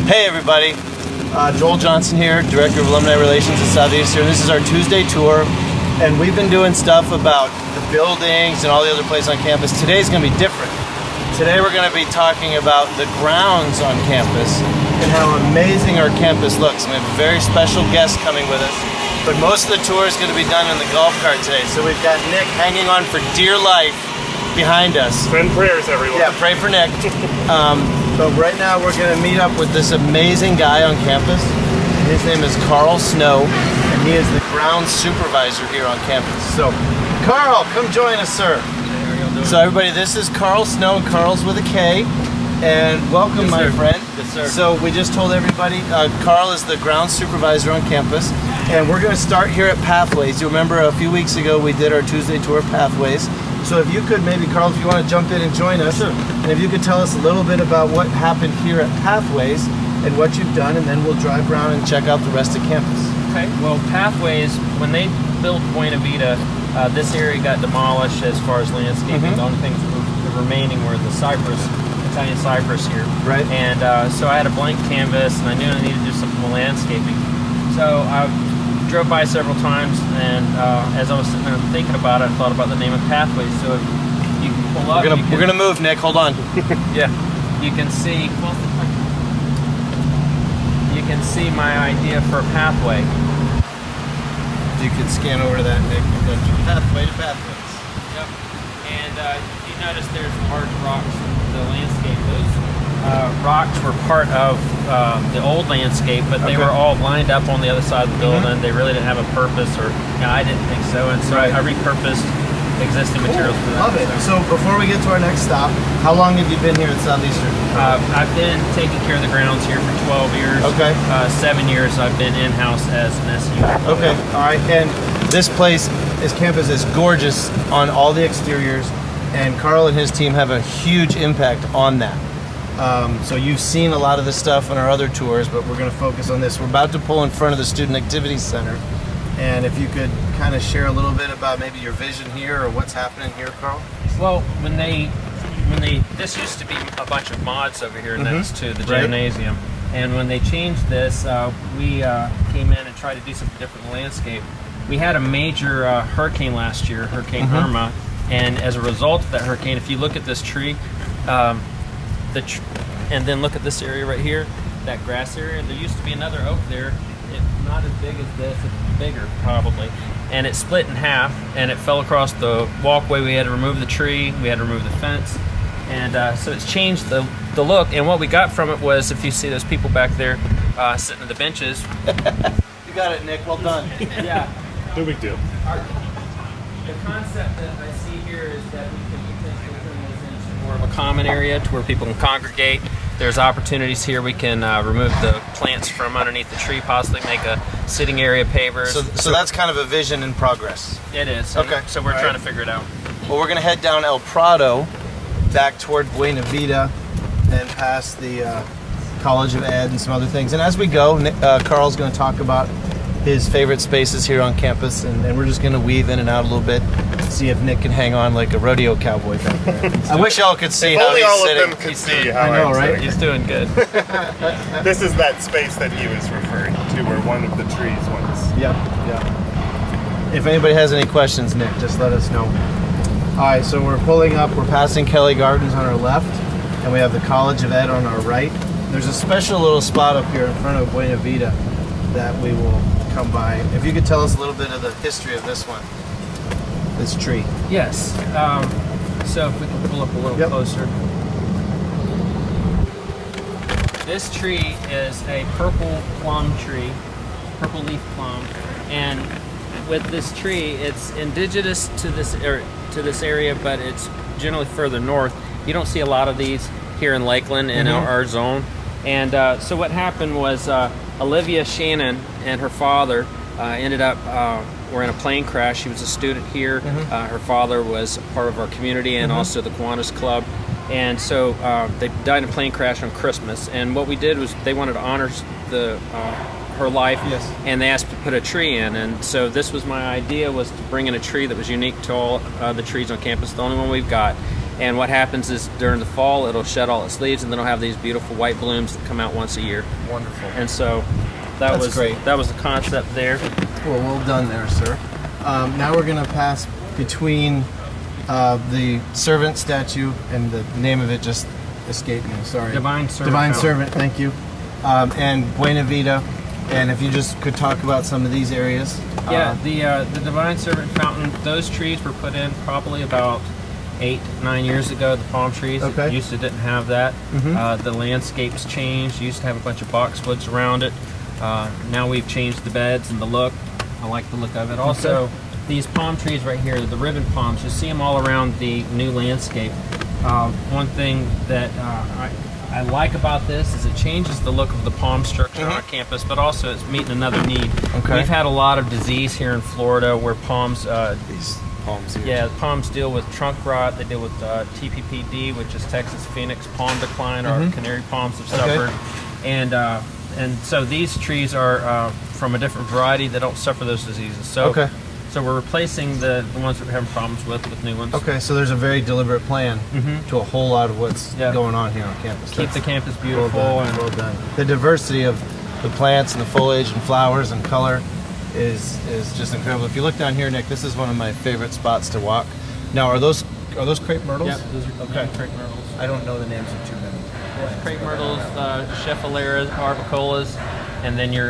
Hey everybody, Joel Johnson here, Director of Alumni Relations at Southeastern. This is our Tuesday tour, and we've been doing stuff about the buildings and all the other places on campus. Today's going to be different. Today we're going to be talking about the grounds on campus and how amazing our campus looks. We have a very special guest coming with us, but most of the tour is going to be done in the golf cart today. So we've got Nick hanging on for dear life behind us. Send prayers, everyone. Yeah, pray for Nick. But right now we're going to meet up with this amazing guy on campus. His name is Karl Snow, and he is the grounds supervisor here on campus. So, Karl, come join us, sir. So everybody, this is Karl Snow, and Karl's with a K. And welcome, my friend. Yes, sir. So we just told everybody, Karl is the grounds supervisor on campus. And we're going to start here at Pathways. You remember a few weeks ago we did our Tuesday tour of Pathways. So if you could maybe, Karl, if you want to jump in and join us. Sure. And if you could tell us a little bit about what happened here at Pathways and what you've done, and then we'll drive around and check out the rest of campus. Okay, well, Pathways, when they built Buena Vita, this area got demolished as far as landscaping. The only things that were remaining were the cypress, Italian cypress here. Right. And so I had a blank canvas, and I knew I needed to do something with landscaping. So I drove by several times, and as I was sitting there thinking about it, I thought about the name of Pathways. So if you can pull up, we're gonna move, Nick. Hold on. Yeah, you can see. You can see my idea for a pathway. You can scan over to that, Nick. We've got your pathway to Pathways. Yep. And you notice there's large rocks in the landscape. Those rocks were part of the old landscape, but they were all lined up on the other side of the building. They really didn't have a purpose, or I didn't think so. And so I repurposed existing materials for that. Love it. So before we get to our next stop, how long have you been here at Southeastern? I've been taking care of the grounds here for 12 years. Okay. 7 years I've been in-house as an SEU. Okay. All right. And this place, this campus is gorgeous on all the exteriors, and Karl and his team have a huge impact on that. So you've seen a lot of this stuff on our other tours, but we're going to focus on this. We're about to pull in front of the Student Activities Center. And if you could kind of share a little bit about maybe your vision here or what's happening here, Karl? Well, this used to be a bunch of mods over here next to the gymnasium. And when they changed this, we came in and tried to do something different in the landscape. We had a major hurricane last year, Hurricane Irma, and as a result of that hurricane, if you look at this tree, and then look at this area right here, that grass area, there used to be another oak there. It's not as big as this, it's bigger probably. And it split in half, and it fell across the walkway. We had to remove the tree, we had to remove the fence. And so it's changed the look, and what we got from it was, if you see those people back there sitting at the benches. You got it, Nick, well done. Yeah. No big deal. The concept that I see here is that we can turn this into more of a common area to where people can congregate. There's opportunities here. We can remove the plants from underneath the tree, possibly make a sitting area pavers. So that's kind of a vision in progress. It is. Okay. So we're trying to figure it out. Well, we're going to head down El Prado, back toward Buena Vita, and past the College of Ed and some other things. And as we go, Karl's going to talk about his favorite spaces here on campus, and we're just going to weave in and out a little bit, see if Nick can hang on like a rodeo cowboy back there. I wish y'all could see how he's sitting. All of them could see how I know, I'm right? sitting. He's doing good. This is that space that he was referring to, where one of the trees was. Yep. If anybody has any questions, Nick, just let us know. All right, so we're pulling up. We're passing Kelly Gardens on our left, and we have the College of Ed on our right. There's a special little spot up here in front of Buena Vita that we will come by. If you could tell us a little bit of the history of this one, this tree. Yes. So if we can pull up a little closer. This tree is a purple plum tree, purple leaf plum, and with this tree, it's indigenous to this area, but it's generally further north. You don't see a lot of these here in Lakeland in our zone. And so what happened was Olivia Shannon and her father ended up were in a plane crash. She was a student here. Her father was part of our community and also the Kiwanis Club. And so they died in a plane crash on Christmas. And what we did was they wanted to honor her life, and they asked to put a tree in. And so this was my idea, was to bring in a tree that was unique to all the trees on campus, the only one we've got. And what happens is during the fall, it'll shed all its leaves, and then it'll have these beautiful white blooms that come out once a year. Wonderful. And so that was great. That was the concept there. Well done there, sir. Now we're going to pass between the servant statue, and the name of it just escaped me. Sorry. Divine Servant. Divine Servant. Thank you. And Buena Vida. And if you just could talk about some of these areas. Yeah, the Divine Servant fountain. Those trees were put in probably about 8-9 years ago. The palm trees used to didn't have that. The landscape's changed. Used to have a bunch of boxwoods around it. Now we've changed the beds and the look. I like the look of it. Also, these palm trees right here, the ribbon palms, you see them all around the new landscape. One thing that I like about this is it changes the look of the palm structure on our campus, but also it's meeting another need. We've had a lot of disease here in Florida where palms, These palms here. yeah, palms deal with trunk rot. They deal with TPPD, which is Texas Phoenix palm decline. Our canary palms have suffered, and so these trees are from a different variety that don't suffer those diseases. So, so we're replacing the ones that we're having problems with new ones. Okay, so there's a very deliberate plan to a whole lot of what's going on here on campus. Keep the campus beautiful. Well done. The diversity of the plants and the foliage and flowers and color is just incredible. If you look down here, Nick, this is one of my favorite spots to walk. Now, are those crepe myrtles? Yep, those are crepe myrtles. I don't know the names of too many. Crepe myrtles, Scheffeleras, Arbicolas, and then your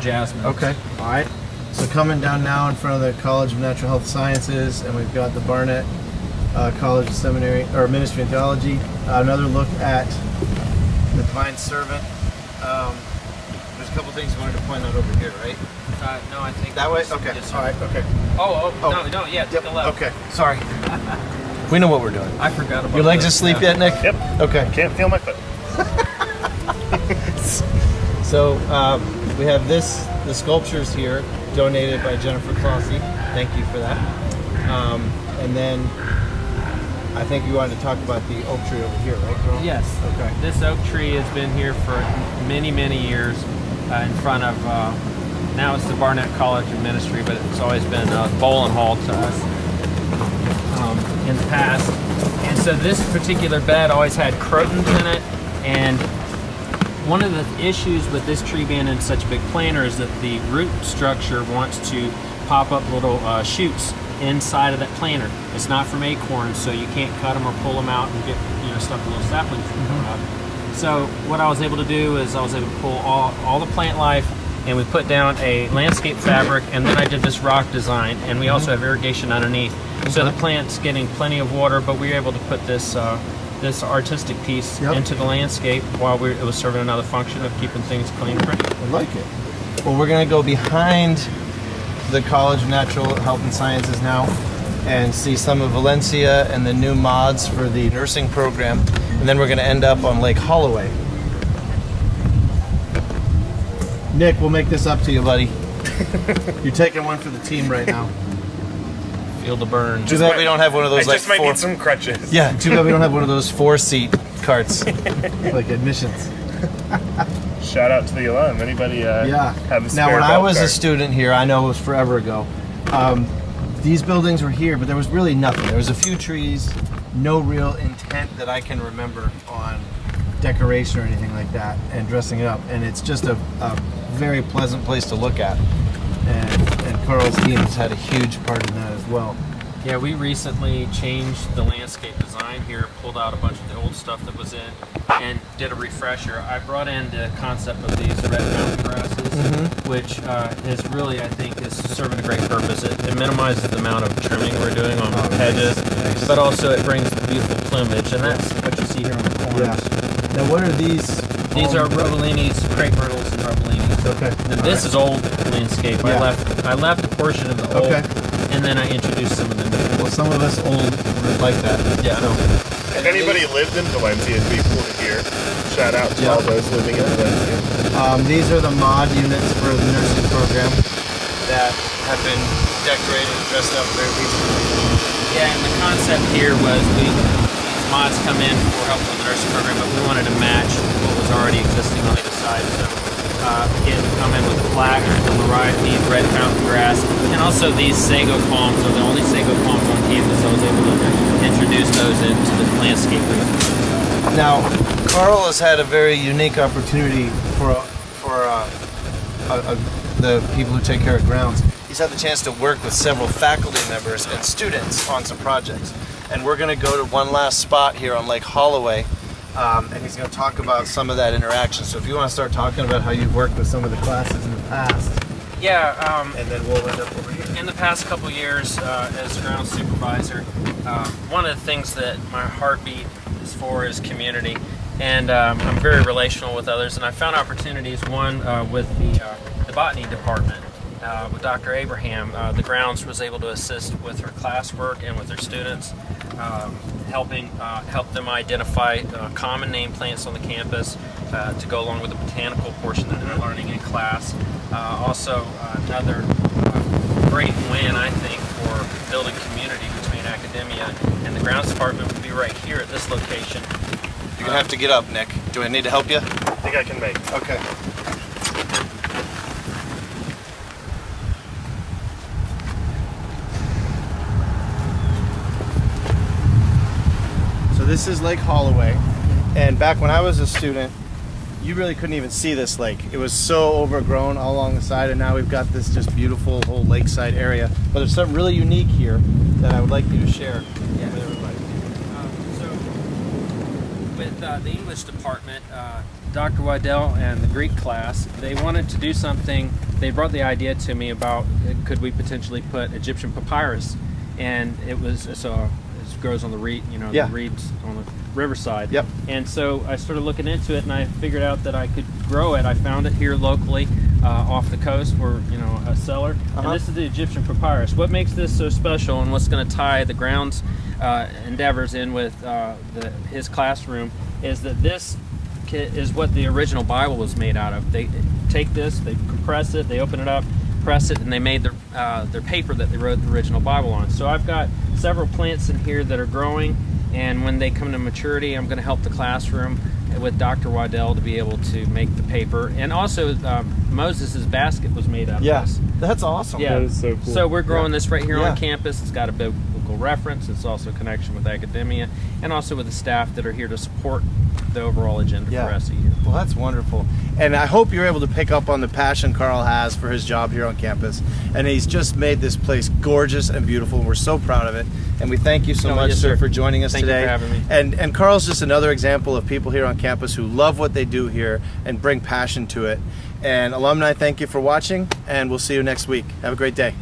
jasmine. Okay. All right. So coming down now in front of the College of Natural Health Sciences, and we've got the Barnett College of Seminary or Ministry and Theology. Another look at the Divine Servant. There's a couple things I wanted to point out over here, right? No, I think That way. Okay. All right. Okay. No, yeah, take a left. Okay. Sorry. We know what we're doing. I forgot about Your legs this. asleep yet, Nick? Yep. Okay. Can't feel my foot. So we have the sculptures here donated by Jennifer Clossie. Thank you for that. And then I think you wanted to talk about the oak tree over here, right, Karl? Yes. Okay. This oak tree has been here for many, many years in front of, now it's the Barnett College of Ministry, but it's always been Bowling Hall to us in the past. And so this particular bed always had crotons in it, and one of the issues with this tree being in such a big planter is that the root structure wants to pop up little shoots inside of that planter. It's not from acorns, so you can't cut them or pull them out and get stuff with little saplings from coming up. So what I was able to do is I was able to pull all the plant life, and we put down a landscape fabric, and then I did this rock design, and we also have irrigation underneath. So the plant's getting plenty of water, but we were able to put this this artistic piece into the landscape while it was serving another function of keeping things clean and pretty. I like it. Well, we're going to go behind the College of Natural Health and Sciences now and see some of Valencia and the new mods for the nursing program, and then we're going to end up on Lake Holloway. Nick, we'll make this up to you, buddy. You're taking one for the team right now. Feel the burn. Too bad we don't have one of those. I just might need some crutches. Yeah, too bad we don't have one of those 4-seat carts, like admissions. Shout out to the alum. Anybody have a spare Now, when I golf was cart? a student here, I know it was forever ago, these buildings were here, but there was really nothing. There was a few trees, no real intent that I can remember on decoration or anything like that, and dressing it up. And it's just a very pleasant place to look at. And Karl's team has had a huge part in that as well. Yeah, we recently changed the landscape design here, pulled out a bunch of the old stuff that was in, and did a refresher. I brought in the concept of these red mountain grasses, which is really, I think, is serving a great purpose. It minimizes the amount of trimming we're doing on hedges, but also it brings beautiful plumage, and that's what you see here on the corners. Now, what are these? These are Rovellinis, crepe myrtles, and Rovellinis. Okay. And this is old landscape. Yeah. I left a portion of the old, and then I introduced some of the new. Well, some of us old would like that. Yeah. So, If anybody lived in Valencia, it'd be cool to hear. Shout out to all those living in Valencia. these are the mod units for the nursing program that have been decorated and dressed up very recently. Yeah, and the concept here was these mods come in for help with the nursing program, but we wanted to match what was already existing on either side. So again, come in with black, the variety, red mountain grass, and also these sago palms are the only sago palms on campus, I was able to introduce those into the landscaping. Now, Karl has had a very unique opportunity for the people who take care of grounds. He's had the chance to work with several faculty members and students on some projects. And we're going to go to one last spot here on Lake Holloway, and he's going to talk about some of that interaction. So if you want to start talking about how you've worked with some of the classes in the past. Yeah, and then we'll end up over here. In the past couple years as ground supervisor, one of the things that my heartbeat is for is community. And I'm very relational with others, and I found opportunities, one with the botany department. With Dr. Abraham, the grounds was able to assist with her classwork and with her students, help them identify common name plants on the campus to go along with the botanical portion that they're learning in class. Also, another great win, I think, for building community between academia and the grounds department would be right here at this location. You're gonna have to get up, Nick. Do I need to help you? I think I can make it. Okay. So this is Lake Holloway, and back when I was a student, you really couldn't even see this lake. It was so overgrown all along the side, and now we've got this just beautiful whole lakeside area. But there's something really unique here that I would like you to share with everybody. With the English department, Dr. Waddell and the Greek class, they wanted to do something. They brought the idea to me about could we potentially put Egyptian papyrus, and it was it grows on the reed, the reeds on the riverside. Yep. And so I started looking into it, and I figured out that I could grow it. I found it here locally, off the coast, for a cellar. And this is the Egyptian papyrus. What makes this so special, and what's going to tie the grounds endeavors in with his classroom, is that this is what the original Bible was made out of. They take this, they compress it, they open it up, press it, and they made their paper that they wrote the original Bible on. So I've got several plants in here that are growing, and when they come to maturity, I'm going to help the classroom with Dr. Waddell to be able to make the paper. And also, Moses' basket was made out of this. That's awesome. Yeah, that is so cool. So we're growing this right here on campus. It's got a biblical reference. It's also a connection with academia, and also with the staff that are here to support the overall agenda for SEU. Well, that's wonderful. And I hope you're able to pick up on the passion Karl has for his job here on campus. And he's just made this place gorgeous and beautiful. We're so proud of it. And we thank you so much, sir, for joining us today. Thank you for having me. And Karl's just another example of people here on campus who love what they do here and bring passion to it. And alumni, thank you for watching, and we'll see you next week. Have a great day.